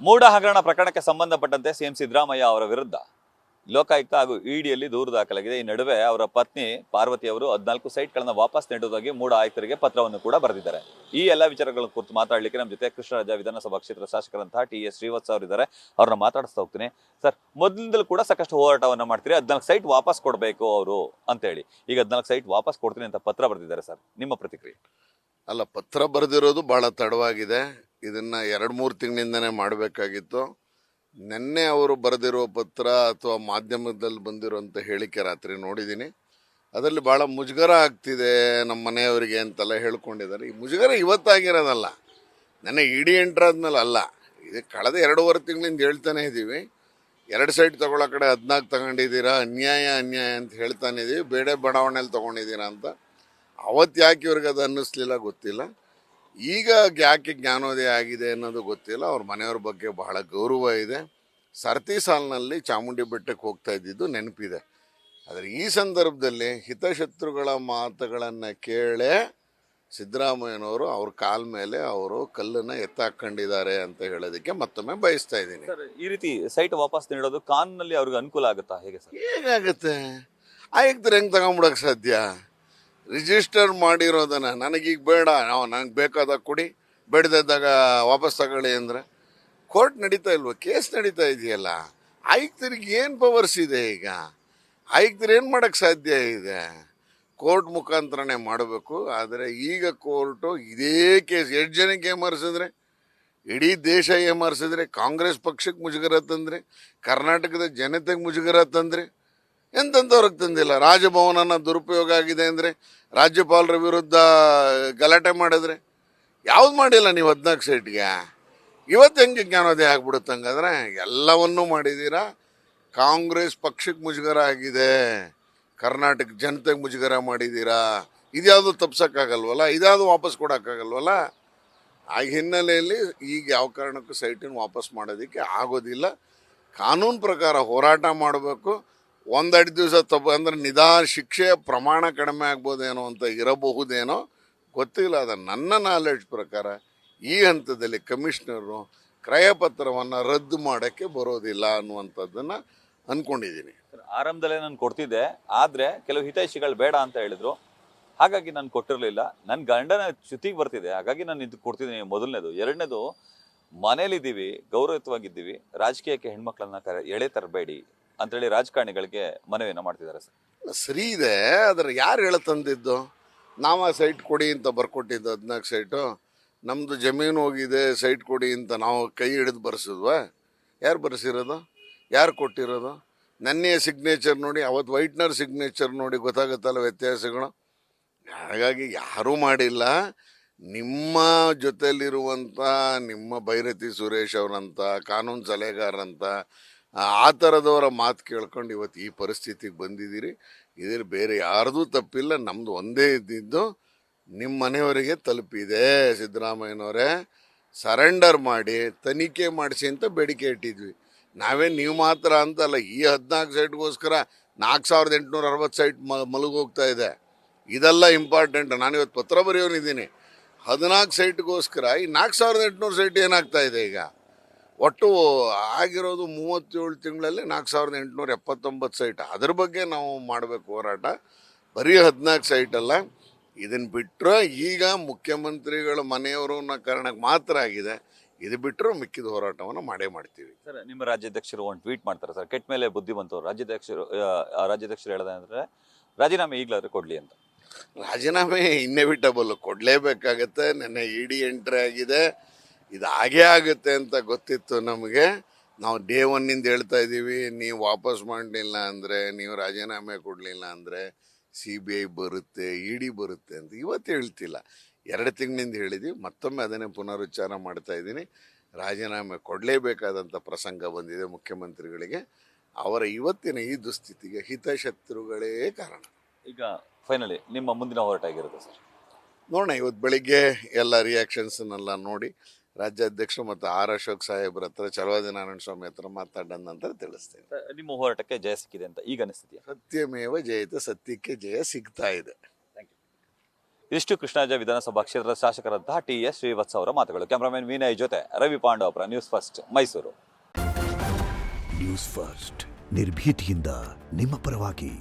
ಮೂಡ ಹಗರಣ ಪ್ರಕರಣಕ್ಕೆ ಸಂಬಂಧಪಟ್ಟಂತೆ ಸಿಎಂ ಸಿದ್ದರಾಮಯ್ಯ ಅವರ ವಿರುದ್ಧ ಲೋಕಾಯುಕ್ತ ಹಾಗೂ ಇಡಿಯಲ್ಲಿ ದೂರು ದಾಖಲಾಗಿದೆ. ಈ ನಡುವೆ ಅವರ ಪತ್ನಿ ಪಾರ್ವತಿ ಅವರು 14 ಸೈಟ್ಗಳನ್ನು ವಾಪಸ್ ನೀಡುವುದಾಗಿ ಮೂಡ ಆಯುಕ್ತರಿಗೆ ಪತ್ರವನ್ನು ಕೂಡ ಬರೆದಿದ್ದಾರೆ. ಈ ಎಲ್ಲ ವಿಚಾರಗಳ ಕುರಿತು ಮಾತಾಡಲಿಕ್ಕೆ ನಮ್ಮ ಜೊತೆ ಕೃಷ್ಣರಾಜ ವಿಧಾನಸಭಾ ಕ್ಷೇತ್ರ ಶಾಸಕರಂತಹ ಟಿ.ಎಸ್. ಶ್ರೀವತ್ಸ ಅವರಿದ್ದಾರೆ. ಅವ್ರನ್ನ ಮಾತಾಡಿಸ್ತಾ ಹೋಗ್ತೀನಿ. ಸರ್, ಮೊದಲಿಂದಲೂ ಕೂಡ ಸಾಕಷ್ಟು ಹೋರಾಟವನ್ನ ಮಾಡ್ತೀರಿ, 14 ಸೈಟ್ ವಾಪಸ್ ಕೊಡಬೇಕು ಅವರು ಅಂತ ಹೇಳಿ. ಈಗ 14 ಸೈಟ್ ವಾಪಸ್ ಕೊಡ್ತೀನಿ ಅಂತ ಪತ್ರ ಬರೆದಿದ್ದಾರೆ. ಸರ್, ನಿಮ್ಮ ಪ್ರತಿಕ್ರಿಯೆ? ಅಲ್ಲ, ಪತ್ರ ಬರೆದಿರೋದು ಬಹಳ ತಡವಾಗಿದೆ. ಇದನ್ನ 2-3 ತಿಂಗಳಿಂದನೇ ಮಾಡಬೇಕಾಗಿತ್ತು. ನಿನ್ನೆ ಅವರು ಬರೆದಿರೋ ಪತ್ರ ಅಥವಾ ಮಾಧ್ಯಮದಲ್ಲಿ ಬಂದಿರುವಂಥ ಹೇಳಿಕೆ ರಾತ್ರಿ ನೋಡಿದ್ದೀನಿ. ಅದರಲ್ಲಿ ಬಹಳ ಮುಜುಗರ ಆಗ್ತಿದೆ ನಮ್ಮ ಮನೆಯವರಿಗೆ ಅಂತೆಲ್ಲ ಹೇಳ್ಕೊಂಡಿದ್ದಾರೆ. ಈ ಮುಜುಗರ ಇವತ್ತಾಗಿರೋದಲ್ಲ, ನೆನ್ನೆ ಇಡಿ ಎಂಟ್ರಾದ್ಮೇಲೆ ಅಲ್ಲ. ಇದು ಕಳೆದ 2.5 ತಿಂಗಳಿಂದ ಹೇಳ್ತಾನೆ ಇದ್ದೀವಿ. 2 ಸೈಟ್ ತಗೊಳ್ಳೋ ಕಡೆ 14 ತಗೊಂಡಿದ್ದೀರಾ, ಅನ್ಯಾಯ ಅಂತ ಹೇಳ್ತಾನೆ ಇದ್ದೀವಿ. ಬೇಡ ಬಡಾವಣೆಯಲ್ಲಿ ತಗೊಂಡಿದ್ದೀರಾ ಅಂತ. ಅವತ್ತು ಯಾಕೆ ಇವ್ರಿಗೆ ಅದು ಅನ್ನಿಸ್ಲಿಲ್ಲ ಗೊತ್ತಿಲ್ಲ. ಈಗ ಯಾಕೆ ಜ್ಞಾನೋದಯ ಆಗಿದೆ ಅನ್ನೋದು ಗೊತ್ತಿಲ್ಲ. ಅವ್ರ ಮನೆಯವ್ರ ಬಗ್ಗೆ ಬಹಳ ಗೌರವ ಇದೆ. ಸರತಿ ಸಾಲಿನಲ್ಲಿ ಚಾಮುಂಡಿ ಬೆಟ್ಟಕ್ಕೆ ಹೋಗ್ತಾ ಇದ್ದಿದ್ದು ನೆನಪಿದೆ. ಆದರೆ ಈ ಸಂದರ್ಭದಲ್ಲಿ ಹಿತಶತ್ರುಗಳ ಮಾತುಗಳನ್ನು ಕೇಳೇ ಸಿದ್ದರಾಮಯ್ಯನವರು ಅವ್ರ ಕಾಲ ಮೇಲೆ ಅವರು ಕಲ್ಲನ್ನು ಎತ್ತಾಕೊಂಡಿದ್ದಾರೆ ಅಂತ ಹೇಳೋದಕ್ಕೆ ಮತ್ತೊಮ್ಮೆ ಬಯಸ್ತಾ ಇದ್ದೀನಿ. ಈ ರೀತಿ ಸೈಟ್ ವಾಪಸ್ ನೀಡೋದು ಕಾನೂನಲ್ಲಿ ಅವ್ರಿಗೆ ಅನುಕೂಲ ಆಗುತ್ತಾ? ಹೇಗೆ ಸರ್? ಹೇಗಾಗುತ್ತೆ? ಆಯುಕ್ತರು ಹೆಂಗೆ ತಗೊಂಬಿಡೋಕೆ ಸಾಧ್ಯ? ರಿಜಿಸ್ಟರ್ ಮಾಡಿರೋದನ್ನ ನನಗೀಗ ಬೇಡ, ನನಗೆ ಬೇಕಾದಾಗ ಕೊಡಿ, ಬೇಡದಾಗ ವಾಪಸ್ ತಗೊಳ್ಳಿ ಅಂದರೆ ಕೋರ್ಟ್ ನಡೀತಾ ಇಲ್ವ? ಕೇಸ್ ನಡೀತಾ ಇದೆಯಲ್ಲ. ಆಯುಕ್ತರಿಗೆ ಏನು ಪವರ್ಸ್ ಇದೆ? ಈಗ ಆಯುಕ್ತರು ಏನು ಮಾಡೋಕ್ಕೆ ಸಾಧ್ಯ ಇದೆ? ಕೋರ್ಟ್ ಮುಖಾಂತರನೇ ಮಾಡಬೇಕು. ಆದರೆ ಈಗ ಕೋರ್ಟು ಇದೇ ಕೇಸ್ 8 ಜನಕ್ಕೆ ಏಮಾರಿಸಿದ್ರೆ, ಇಡೀ ದೇಶ ಏಮಾರಿಸಿದ್ರೆ, ಕಾಂಗ್ರೆಸ್ ಪಕ್ಷಕ್ಕೆ ಮುಜುಗರ ತಂದರೆ, ಕರ್ನಾಟಕದ ಜನತೆಗೆ ಮುಜುಗರ ತಂದರೆ, ಎಂತೆಂಥವ್ರಿಗೆ ತಂದಿಲ್ಲ. ರಾಜಭವನನ ದುರುಪಯೋಗ ಆಗಿದೆ ಅಂದರೆ, ರಾಜ್ಯಪಾಲರ ವಿರುದ್ಧ ಗಲಾಟೆ ಮಾಡಿದ್ರೆ, ಯಾವ್ದು ಮಾಡಿಲ್ಲ ನೀವು 14 ಸೈಟ್ಗೆ. ಇವತ್ತು ಹೆಂಗೆ ಜ್ಞಾನೋದಯ ಆಗ್ಬಿಡುತ್ತೆ? ಹಂಗಾದ್ರೆ ಎಲ್ಲವನ್ನೂ ಮಾಡಿದ್ದೀರಾ. ಕಾಂಗ್ರೆಸ್ ಪಕ್ಷಕ್ಕೆ ಮುಜುಗರ ಆಗಿದೆ, ಕರ್ನಾಟಕ ಜನತೆಗೆ ಮುಜುಗರ ಮಾಡಿದ್ದೀರಾ. ಇದ್ಯಾವುದು ತಪ್ಸೋಕ್ಕಾಗಲ್ವಲ್ಲ, ಇದ್ಯಾವುದು ವಾಪಸ್ ಕೊಡೋಕ್ಕಾಗಲ್ವಲ್ಲ. ಆ ಹಿನ್ನೆಲೆಯಲ್ಲಿ ಈಗ ಯಾವ ಕಾರಣಕ್ಕೂ ಸೈಟನ್ನು ವಾಪಸ್ ಮಾಡೋದಕ್ಕೆ ಆಗೋದಿಲ್ಲ. ಕಾನೂನು ಪ್ರಕಾರ ಹೋರಾಟ ಮಾಡಬೇಕು. 1-2 ದಿವಸ ಅಂದರೆ ನಿಧಾನ ಶಿಕ್ಷೆಯ ಪ್ರಮಾಣ ಕಡಿಮೆ ಆಗ್ಬೋದೇನೋ ಅಂತ ಇರಬಹುದೇನೋ ಗೊತ್ತಿಲ್ಲ. ಅದು ನನ್ನ ನಾಲೆಡ್ಜ್ ಪ್ರಕಾರ ಈ ಹಂತದಲ್ಲಿ ಕಮಿಷನರು ಕ್ರಯಪತ್ರವನ್ನು ರದ್ದು ಮಾಡೋಕ್ಕೆ ಬರೋದಿಲ್ಲ ಅನ್ನುವಂಥದ್ದನ್ನು ಅಂದ್ಕೊಂಡಿದ್ದೀನಿ. ಆರಂಭದಲ್ಲೇ ನಾನು ಕೊಡ್ತಿದ್ದೆ, ಆದರೆ ಕೆಲವು ಹಿತೈಷಿಗಳು ಬೇಡ ಅಂತ ಹೇಳಿದ್ರು, ಹಾಗಾಗಿ ನಾನು ಕೊಟ್ಟಿರಲಿಲ್ಲ. ನನ್ನ ಗಂಡನ ಚ್ಯುತಿಗೆ ಬರ್ತಿದೆ, ಹಾಗಾಗಿ ನಾನು ಇದು ಕೊಡ್ತಿದ್ದೀನಿ. ಮೊದಲನೇದು. ಎರಡನೇದು, ಮನೇಲಿದ್ದೀವಿ, ಗೌರವಯುತವಾಗಿದ್ದೀವಿ, ರಾಜಕೀಯಕ್ಕೆ ಹೆಣ್ಮಕ್ಳನ್ನ ಎಳೆ ತರಬೇಡಿ ಅಂತೇಳಿ ರಾಜಕಾರಣಿಗಳಿಗೆ ಮನವಿಯನ್ನು ಮಾಡ್ತಿದ್ದಾರೆ. ಸರ್, ಸರಿ ಇದೆ. ಆದರೆ ಯಾರು ಹೇಳತಂದಿದ್ದು? ನಾವು ಆ ಸೈಟ್ ಕೊಡಿ ಅಂತ ಬರ್ಕೊಟ್ಟಿದ್ದು 14 ಸೈಟು. ನಮ್ಮದು ಜಮೀನು ಹೋಗಿದೆ, ಸೈಟ್ ಕೊಡಿ ಅಂತ ನಾವು ಕೈ ಹಿಡಿದು ಬರ್ಸಿದ್ವಾ? ಯಾರು ಬರ್ಸಿರೋದು? ಯಾರು ಕೊಟ್ಟಿರೋದು? ನನ್ನೆಯ ಸಿಗ್ನೇಚರ್ ನೋಡಿ, ಅವತ್ತು ವೈಟ್ನರ್ ಸಿಗ್ನೇಚರ್ ನೋಡಿ ಗೊತ್ತಾಗುತ್ತಲ್ಲ ವ್ಯತ್ಯಾಸಗಳು. ಹಾಗಾಗಿ ಯಾರೂ ಮಾಡಿಲ್ಲ. ನಿಮ್ಮ ಜೊತೆಯಲ್ಲಿರುವಂಥ ನಿಮ್ಮ ಭೈರತಿ ಸುರೇಶ್ ಅವರಂತ ಕಾನೂನು ಸಲಹೆಗಾರಂತ ಆ ಥರದವರ ಮಾತು ಕೇಳ್ಕೊಂಡು ಇವತ್ತು ಈ ಪರಿಸ್ಥಿತಿಗೆ ಬಂದಿದ್ದೀರಿ. ಇದ್ರ ಬೇರೆ ಯಾರ್ದೂ ತಪ್ಪಿಲ್ಲ, ನಮ್ಮದು ಒಂದೇ ಇದ್ದಿದ್ದು ನಿಮ್ಮ ಮನೆಯವರಿಗೆ ತಲುಪಿದೆ. ಸಿದ್ದರಾಮಯ್ಯನವರೇ, ಸರೆಂಡರ್ ಮಾಡಿ ತನಿಖೆ ಮಾಡಿಸಿ ಅಂತ ಬೇಡಿಕೆ ಇಟ್ಟಿದ್ವಿ. ನೀವು ಮಾತ್ರ ಅಂತಲ್ಲ, ಈ 14 ಸೈಟ್ಗೋಸ್ಕರ 4860 ಸೈಟ್ ಮಲಗೋಗ್ತಾ ಇದೆ. ಇದೆಲ್ಲ ಇಂಪಾರ್ಟೆಂಟ್. ನಾನಿವತ್ತು ಪತ್ರ ಬರೆಯೋನಿದ್ದೀನಿ. 14 ಸೈಟ್ಗೋಸ್ಕರ ಈ 4800 ಸೈಟ್ ಏನಾಗ್ತಾ ಇದೆ? ಈಗ ಒಟ್ಟು ಆಗಿರೋದು 37 ತಿಂಗಳಲ್ಲಿ 4879 ಸೈಟ್. ಅದ್ರ ಬಗ್ಗೆ ನಾವು ಮಾಡಬೇಕು ಹೋರಾಟ. ಬರೀ 14 ಸೈಟ್ ಅಲ್ಲ. ಇದನ್ನು ಬಿಟ್ಟರೆ ಈಗ ಮುಖ್ಯಮಂತ್ರಿಗಳ ಮನೆಯವರು ಅನ್ನೋ ಕಾರಣಕ್ಕೆ ಮಾತ್ರ ಆಗಿದೆ. ಇದು ಬಿಟ್ಟರೆ ಮಿಕ್ಕಿದ ಹೋರಾಟವನ್ನು ಮಾಡೇ ಮಾಡ್ತೀವಿ. ಸರ್, ನಿಮ್ಮ ರಾಜ್ಯಾಧ್ಯಕ್ಷರು ಒಂದು ಟ್ವೀಟ್ ಮಾಡ್ತಾರೆ. ಸರ್, ಕೆಟ್ಟ ಮೇಲೆ ಬುದ್ಧಿ ಬಂತು. ರಾಜ್ಯಾಧ್ಯಕ್ಷರು ಹೇಳೋದಂದ್ರೆ ರಾಜೀನಾಮೆ ಈಗಲಾದ್ರೆ ಕೊಡ್ಲಿ ಅಂತ. ರಾಜೀನಾಮೆ ಇನ್ನೆವಿಟಬಲ್, ಕೊಡಲೇಬೇಕಾಗತ್ತೆ. ನೆನ್ನೆ ಇಡಿ ಎಂಟ್ರಿ ಆಗಿದೆ. ಇದು ಹಾಗೇ ಆಗುತ್ತೆ ಅಂತ ಗೊತ್ತಿತ್ತು ನಮಗೆ. ನಾವು ಡೇ 1 ಹೇಳ್ತಾ ಇದ್ದೀವಿ, ನೀವು ವಾಪಸ್ ಮಾಡಲಿಲ್ಲ ಅಂದರೆ, ನೀವು ರಾಜೀನಾಮೆ ಕೊಡಲಿಲ್ಲ ಅಂದರೆ CBI ಬರುತ್ತೆ, ಇಡಿ ಬರುತ್ತೆ ಅಂತ. ಇವತ್ತು ಹೇಳ್ತಿಲ್ಲ, 2 ತಿಂಗಳಿಂದ ಹೇಳಿದ್ವಿ. ಮತ್ತೊಮ್ಮೆ ಅದನ್ನೇ ಪುನರುಚ್ಚಾರ ಮಾಡ್ತಾ ಇದ್ದೀನಿ. ರಾಜೀನಾಮೆ ಕೊಡಲೇಬೇಕಾದಂಥ ಪ್ರಸಂಗ ಬಂದಿದೆ ಮುಖ್ಯಮಂತ್ರಿಗಳಿಗೆ. ಅವರ ಇವತ್ತಿನ ಈ ದುಸ್ಥಿತಿಗೆ ಹಿತಶತ್ರುಗಳೇ ಕಾರಣ. ಈಗ ಫೈನಲಿ ನಿಮ್ಮ ಮುಂದಿನ ಹೋರಾಟ ಆಗಿರುತ್ತೆ ಸರ್? ನೋಡೋಣ. ಇವತ್ತು ಬೆಳಿಗ್ಗೆ ಎಲ್ಲ ರಿಯಾಕ್ಷನ್ಸನ್ನೆಲ್ಲ ನೋಡಿ ರಾಜ್ಯಾಧ್ಯಕ್ಷರು ಮತ್ತು ಆರ್ ಅಶೋಕ್ ಸಾಹೇಬ್ರ ಹತ್ರ, ಚಲವಾದಿ ನಾರಾಯಣ ಸ್ವಾಮಿ ಹತ್ರ ಮಾತಾಡಿದ ನಂತರ ತಿಳಿಸ್ತೇನೆ. ನಿಮ್ಮ ಹೋರಾಟಕ್ಕೆ ಜಯ ಸಿಕ್ಕಿದೆ ಅಂತ ಈಗ ಅನಿಸ್ತಿದೆಯಾ? ಸತ್ಯಮೇವ ಜಯತೆ, ಸತ್ಯಕ್ಕೆ ಜಯ ಸಿಗ್ತಾ ಇದೆ. ಇಷ್ಟು ಕೃಷ್ಣರಾಜ ವಿಧಾನಸಭಾ ಕ್ಷೇತ್ರದ ಶಾಸಕರಂತಹ TS ಶ್ರೀವತ್ಸ ಅವರ ಮಾತುಗಳು. ಕ್ಯಾಮರಾಮನ್ ವಿನಯ್ ಜೊತೆ Ravi Pandavapura, news first, Mysuru. News first ನಿರ್ಭೀತಿಯಿಂದ ನಿಮ್ಮ ಪರವಾಗಿ.